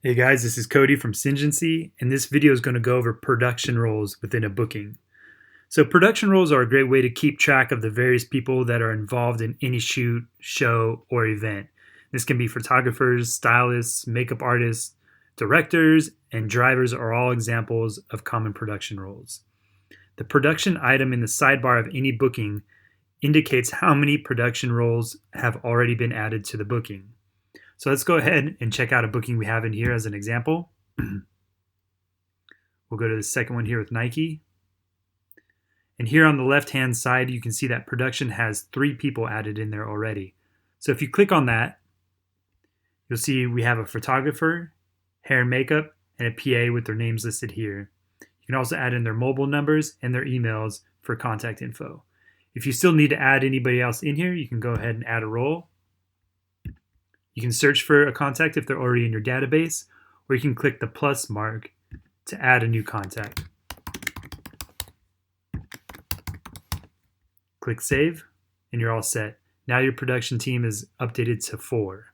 Hey guys, this is Cody from Syngency, and this video is going to go over production roles within a booking. So production roles are a great way to keep track of the various people that are involved in any shoot, show, or event. This can be photographers, stylists, makeup artists, directors, and drivers are all examples of common production roles. The production item in the sidebar of any booking indicates how many production roles have already been added to the booking. So let's go ahead and check out a booking we have in here as an example. We'll go to the second one here with Nike. And here on the left-hand side, you can see that production has 3 people added in there already. So if you click on that, you'll see we have a photographer, hair and makeup, and a PA with their names listed here. You can also add in their mobile numbers and their emails for contact info. If you still need to add anybody else in here, you can go ahead and add a role. You can search for a contact if they're already in your database, or you can click the plus mark to add a new contact. Click save, and you're all set. Now your production team is updated to 4.